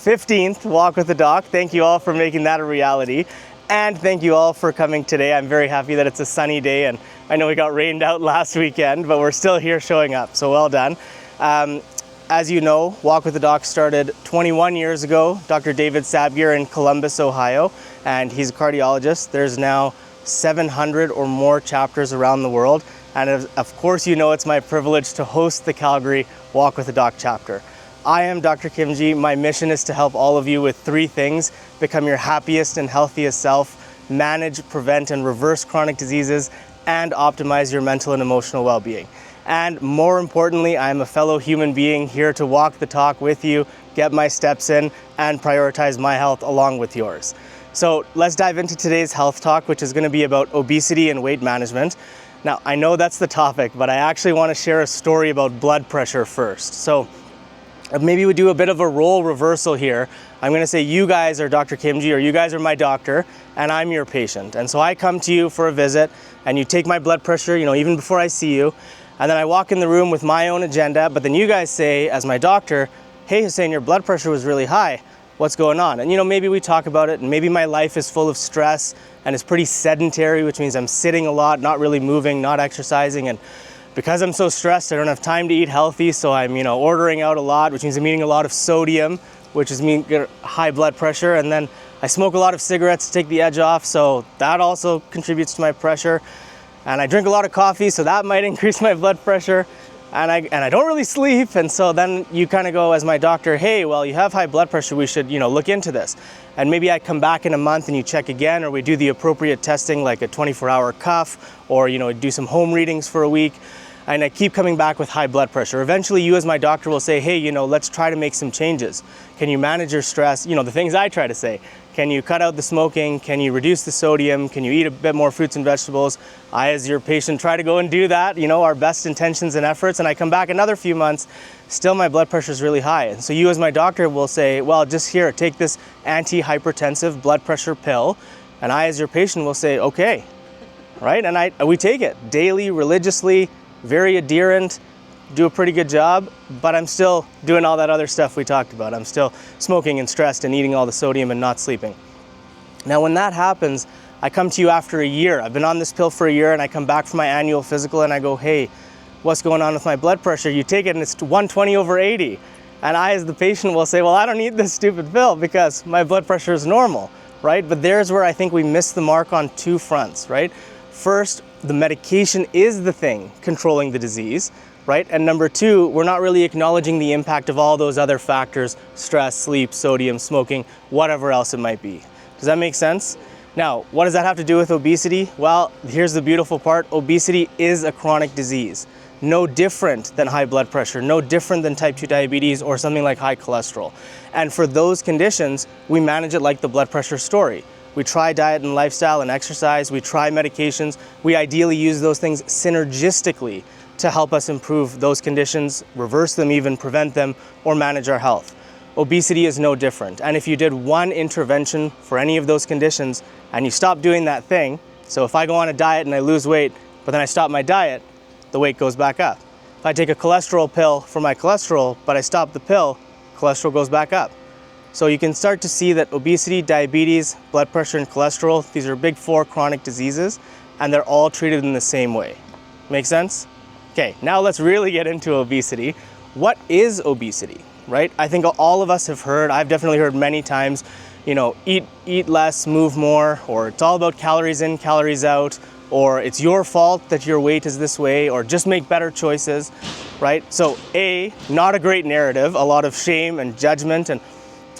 15th Walk with the Doc. Thank you all for making that a reality. And thank you all for coming today. I'm very happy that it's a sunny day, and I know we got rained out last weekend, but we're still here showing up, so well done. As you know, Walk with the Doc started 21 years ago. Dr. David Sabgier in Columbus, Ohio, and he's a cardiologist. There's now 700 or more chapters around the world, and of course you know it's my privilege to host the Calgary Walk with the Doc chapter. I am Dr. Khimji. My mission is to help all of you with three things: become your happiest and healthiest self, manage, prevent, and reverse chronic diseases, and optimize your mental and emotional well-being. And more importantly, I'm a fellow human being here to walk the talk with you, get my steps in, and prioritize my health along with yours. So let's dive into today's health talk, which is going to be about obesity and weight management. Now, I know that's the topic, but I actually want to share a story about blood pressure first. So maybe we do a bit of a role reversal here. I'm going to say you guys are Dr. Khimji, or you guys are my doctor, and I'm your patient. And so I come to you for a visit, and you take my blood pressure, even before I see you. And then I walk in the room with my own agenda, but then you guys say, as my doctor, "Hey Hussain, your blood pressure was really high. What's going on?" And maybe we talk about it, and maybe my life is full of stress and it's pretty sedentary, which means I'm sitting a lot, not really moving, not exercising. And because I'm so stressed, I don't have time to eat healthy, so I'm ordering out a lot, which means I'm eating a lot of sodium, which is high blood pressure. And then I smoke a lot of cigarettes to take the edge off, so that also contributes to my pressure. And I drink a lot of coffee, so that might increase my blood pressure. And I don't really sleep, and so then you kind of go as my doctor, "Hey, well, you have high blood pressure, we should look into this." And maybe I come back in a month and you check again, or we do the appropriate testing like a 24-hour cuff, or do some home readings for a week. And I keep coming back with high blood pressure. Eventually you as my doctor will say, "Hey, let's try to make some changes. Can you manage your stress?" The things I try to say. Can you cut out the smoking? Can you reduce the sodium? Can you eat a bit more fruits and vegetables? I, as your patient, try to go and do that, our best intentions and efforts. And I come back another few months, still my blood pressure is really high. And so you as my doctor will say, "Well, just here, take this anti-hypertensive blood pressure pill." And I, as your patient, will say, "Okay," right? And we take it daily, religiously, very adherent, do a pretty good job, but I'm still doing all that other stuff we talked about. I'm still smoking and stressed and eating all the sodium and not sleeping. Now, when that happens, I come to you after a year. I've been on this pill for a year, and I come back from my annual physical and I go, "Hey, what's going on with my blood pressure?" You take it and it's 120/80. And I, as the patient, will say, "Well, I don't need this stupid pill because my blood pressure is normal," right? But there's where I think we miss the mark on two fronts, right? First, the medication is the thing controlling the disease, right? And number two, we're not really acknowledging the impact of all those other factors: stress, sleep, sodium, smoking, whatever else it might be. Does that make sense? Now, what does that have to do with obesity? Well, here's the beautiful part. Obesity is a chronic disease. No different than high blood pressure, no different than type 2 diabetes or something like high cholesterol. And for those conditions, we manage it like the blood pressure story. We try diet and lifestyle and exercise, we try medications. We ideally use those things synergistically to help us improve those conditions, reverse them even, prevent them, or manage our health. Obesity is no different. And if you did one intervention for any of those conditions and you stop doing that thing, so if I go on a diet and I lose weight, but then I stop my diet, the weight goes back up. If I take a cholesterol pill for my cholesterol, but I stop the pill, cholesterol goes back up. So you can start to see that obesity, diabetes, blood pressure, and cholesterol, these are big four chronic diseases, and they're all treated in the same way. Make sense? Okay, now let's really get into obesity. What is obesity, right? I think all of us have heard, I've definitely heard many times, eat less, move more, or it's all about calories in, calories out, or it's your fault that your weight is this way, or just make better choices, right? So not a great narrative, a lot of shame and judgment. And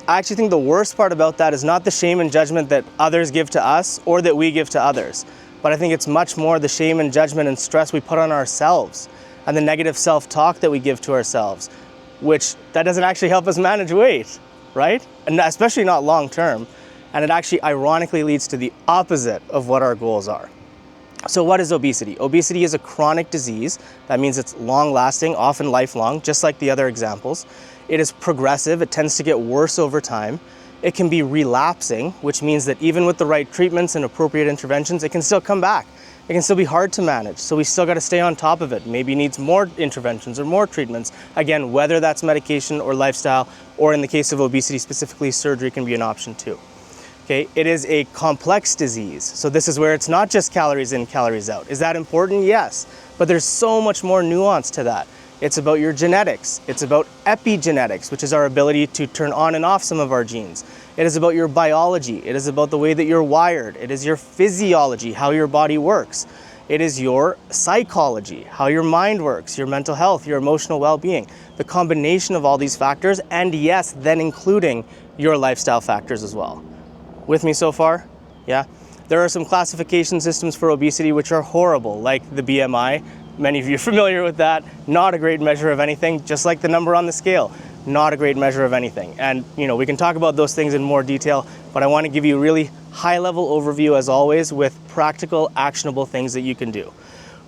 I actually think the worst part about that is not the shame and judgment that others give to us or that we give to others, but I think it's much more the shame and judgment and stress we put on ourselves and the negative self-talk that we give to ourselves, which that doesn't actually help us manage weight, right? And especially not long term. And it actually ironically leads to the opposite of what our goals are. So what is obesity? Obesity is a chronic disease. That means it's long-lasting, often lifelong, just like the other examples. It is progressive. It tends to get worse over time. It can be relapsing, which means that even with the right treatments and appropriate interventions, it can still come back. It can still be hard to manage, so we still got to stay on top of it. Maybe needs more interventions or more treatments. Again, whether that's medication or lifestyle or in the case of obesity specifically, surgery can be an option too. Okay, it is a complex disease. So this is where it's not just calories in, calories out. Is that important? Yes, but there's so much more nuance to that. It's about your genetics. It's about epigenetics, which is our ability to turn on and off some of our genes. It is about your biology. It is about the way that you're wired. It is your physiology, how your body works. It is your psychology, how your mind works, your mental health, your emotional well-being, the combination of all these factors, and yes, then including your lifestyle factors as well. With me so far? Yeah. There are some classification systems for obesity which are horrible, like the BMI. Many of you are familiar with that. Not a great measure of anything, just like the number on the scale. Not a great measure of anything. And we can talk about those things in more detail, but I want to give you a really high-level overview as always with practical, actionable things that you can do.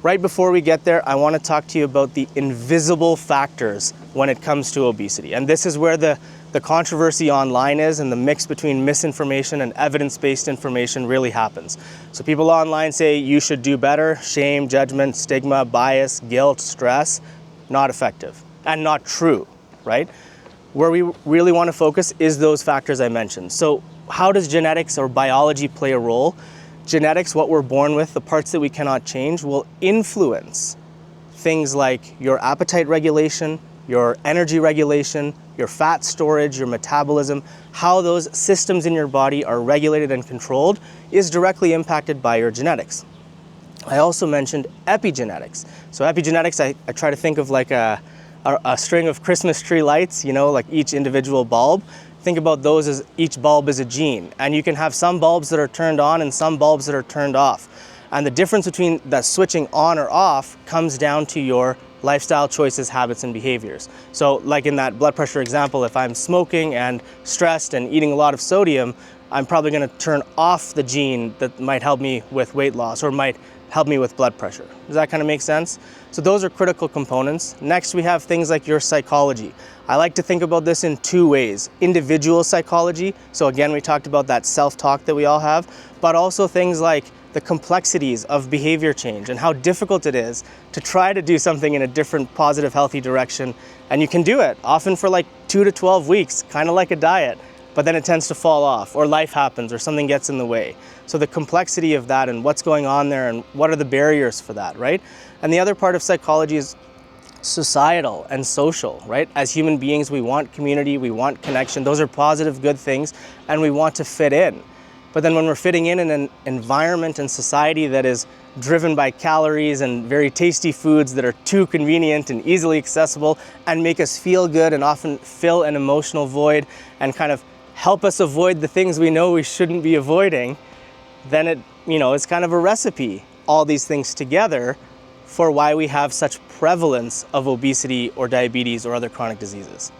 Right before we get there, I want to talk to you about the invisible factors when it comes to obesity. And this is where the controversy online is, and the mix between misinformation and evidence-based information really happens. So people online say you should do better, shame, judgment, stigma, bias, guilt, stress, not effective and not true, right? Where we really want to focus is those factors I mentioned. So how does genetics or biology play a role? Genetics, what we're born with, the parts that we cannot change, will influence things like your appetite regulation, your energy regulation, your fat storage, your metabolism. How those systems in your body are regulated and controlled is directly impacted by your genetics. I also mentioned epigenetics. So epigenetics, I try to think of like a string of Christmas tree lights, like each individual bulb. Think about those as each bulb is a gene. And you can have some bulbs that are turned on and some bulbs that are turned off. And the difference between that switching on or off comes down to your lifestyle choices, habits, and behaviors. So like in that blood pressure example, if I'm smoking and stressed and eating a lot of sodium, I'm probably going to turn off the gene that might help me with weight loss or might help me with blood pressure. Does that kind of make sense? So those are critical components. Next, we have things like your psychology. I like to think about this in two ways. Individual psychology, so again, we talked about that self-talk that we all have, but also things like the complexities of behavior change and how difficult it is to try to do something in a different, positive, healthy direction. And you can do it, often for like 2 to 12 weeks, kind of like a diet, but then it tends to fall off, or life happens, or something gets in the way. So the complexity of that and what's going on there and what are the barriers for that, right? And the other part of psychology is societal and social, right? As human beings, we want community, we want connection. Those are positive, good things, and we want to fit in. But then when we're fitting in an environment and society that is driven by calories and very tasty foods that are too convenient and easily accessible and make us feel good and often fill an emotional void and kind of help us avoid the things we know we shouldn't be avoiding, then it's kind of a recipe, all these things together, for why we have such prevalence of obesity or diabetes or other chronic diseases.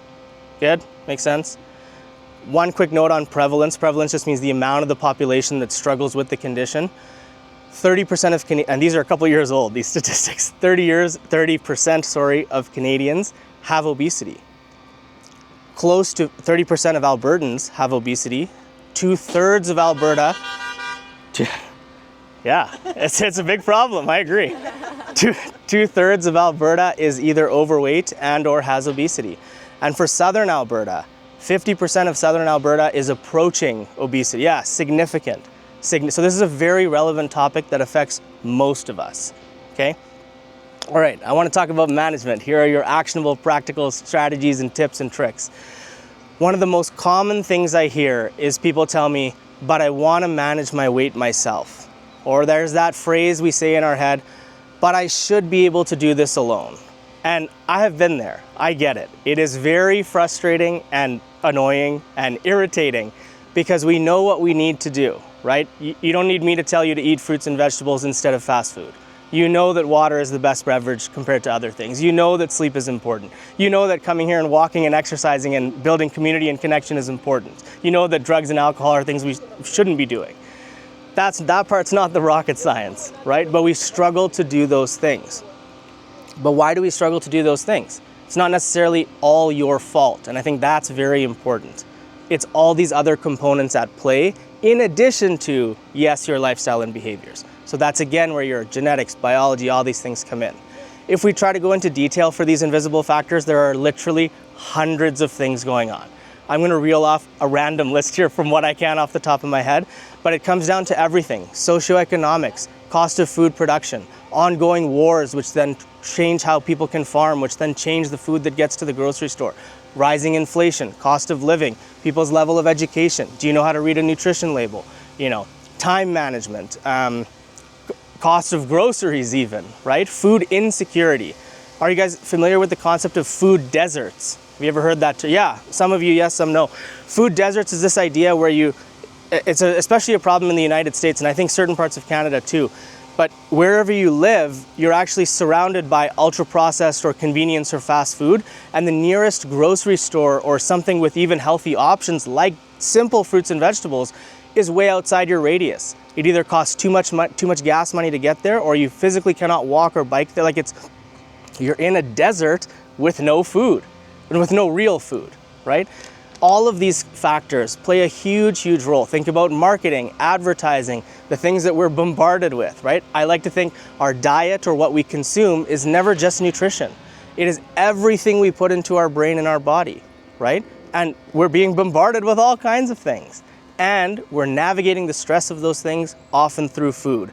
Good? Makes sense? One quick note on prevalence. Prevalence just means the amount of the population that struggles with the condition. 30% of Canadians, and these are a couple years old, these statistics, 30% of Canadians have obesity. Close to 30% of Albertans have obesity. 2/3 of Alberta, yeah, it's a big problem, I agree. 2/3 of Alberta is either overweight and or has obesity. And for Southern Alberta, 50% of Southern Alberta is approaching obesity. Yeah, significant. So this is a very relevant topic that affects most of us, okay? All right, I want to talk about management. Here are your actionable, practical strategies and tips and tricks. One of the most common things I hear is people tell me, but I want to manage my weight myself. Or there's that phrase we say in our head, but I should be able to do this alone. And I have been there, I get it. It is very frustrating and annoying and irritating because we know what we need to do, right? You don't need me to tell you to eat fruits and vegetables instead of fast food. You know that water is the best beverage compared to other things. You know that sleep is important. You know that coming here and walking and exercising and building community and connection is important. You know that drugs and alcohol are things we shouldn't be doing. That part's not the rocket science, right? But we struggle to do those things. But why do we struggle to do those things? It's not necessarily all your fault, and I think that's very important. It's all these other components at play, in addition to, yes, your lifestyle and behaviors. So that's again where your genetics, biology, all these things come in. If we try to go into detail for these invisible factors, there are literally hundreds of things going on. I'm gonna reel off a random list here from what I can off the top of my head, but it comes down to everything: socioeconomics, cost of food production, ongoing wars, which then change how people can farm, which then change the food that gets to the grocery store, rising inflation, cost of living, people's level of education. Do you know how to read a nutrition label? You know, time management, cost of groceries even, right? Food insecurity. Are you guys familiar with the concept of food deserts? Have you ever heard that too? Yeah, some of you yes, some no. Food deserts is this idea where especially a problem in the United States, and I think certain parts of Canada too, but wherever you live, you're actually surrounded by ultra-processed or convenience or fast food, and the nearest grocery store or something with even healthy options like simple fruits and vegetables is way outside your radius. It either costs too much gas money to get there, or you physically cannot walk or bike there. You're in a desert with no food, and with no real food, right? All of these factors play a huge role. Think about marketing, advertising, the things that we're bombarded with, right? I like to think our diet or what we consume is never just nutrition. It is everything we put into our brain and our body, right? And we're being bombarded with all kinds of things. And we're navigating the stress of those things often through food.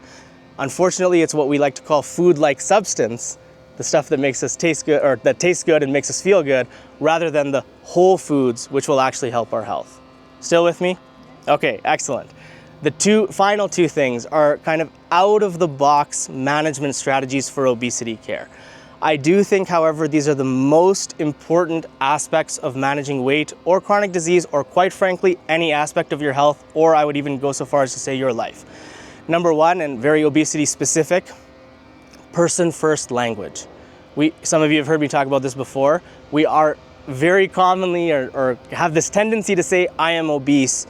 Unfortunately, it's what we like to call food-like substance, the stuff that makes us taste good, or that tastes good and makes us feel good, rather than the whole foods which will actually help our health. Still with me? Okay, excellent. The final two things are kind of out of the box management strategies for obesity care. I do think, however, these are the most important aspects of managing weight or chronic disease, or quite frankly, any aspect of your health, or I would even go so far as to say your life. Number one, and very obesity specific, person first language. Some of you have heard me talk about this before. We are very commonly or have this tendency to say, I am obese,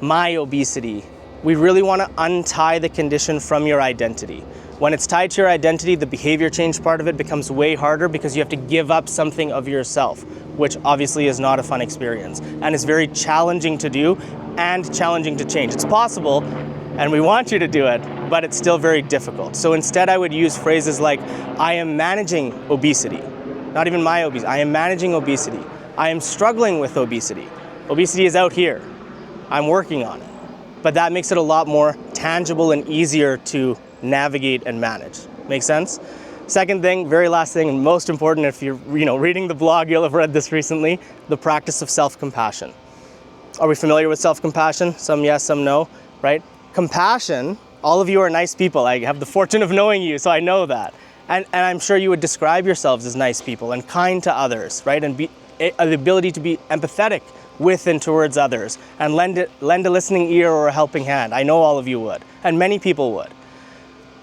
my obesity. We really want to untie the condition from your identity. When it's tied to your identity, the behavior change part of it becomes way harder because you have to give up something of yourself, which obviously is not a fun experience. And it's very challenging to do and challenging to change. It's possible, and we want you to do it, but it's still very difficult. So instead I would use phrases like, I am managing obesity. Not even my obesity, I am managing obesity. I am struggling with obesity. Obesity is out here. I'm working on it. But that makes it a lot more tangible and easier to navigate and manage. Make sense? Second thing, very last thing, and most important, if you're reading the blog, you'll have read this recently, the practice of self-compassion. Are we familiar with self-compassion? Some yes, some no, right? Compassion, all of you are nice people. I have the fortune of knowing you, so I know that. And I'm sure you would describe yourselves as nice people and kind to others, right? And the ability to be empathetic with and towards others and lend a listening ear or a helping hand. I know all of you would, and many people would.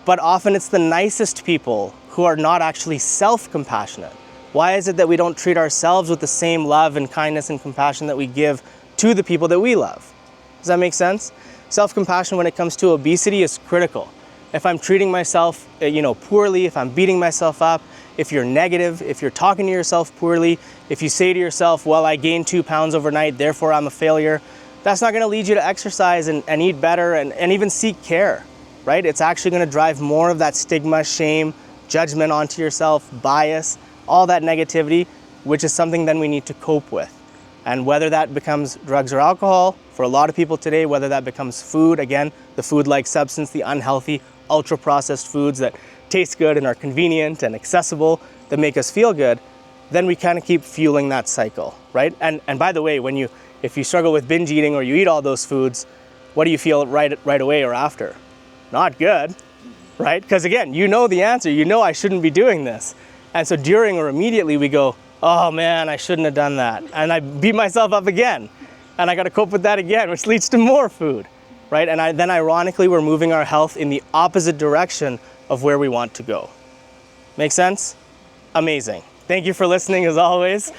But often it's the nicest people who are not actually self-compassionate. Why is it that we don't treat ourselves with the same love and kindness and compassion that we give to the people that we love? Does that make sense? Self-compassion when it comes to obesity is critical. If I'm treating myself poorly, if I'm beating myself up, if you're negative, if you're talking to yourself poorly, if you say to yourself, well, I gained 2 pounds overnight, therefore I'm a failure, that's not gonna lead you to exercise and eat better and even seek care, right? It's actually gonna drive more of that stigma, shame, judgment onto yourself, bias, all that negativity, which is something then we need to cope with. And whether that becomes drugs or alcohol, for a lot of people today, whether that becomes food, again, the food-like substance, the unhealthy, ultra-processed foods that taste good and are convenient and accessible, that make us feel good, then we kind of keep fueling that cycle, right? And by the way, if you struggle with binge eating or you eat all those foods, what do you feel right away or after? Not good, right? Because again, you know the answer, you know I shouldn't be doing this. And so during or immediately we go, oh man, I shouldn't have done that. And I beat myself up again. And I got to cope with that again, which leads to more food, right? And then ironically, we're moving our health in the opposite direction of where we want to go. Make sense? Amazing. Thank you for listening as always.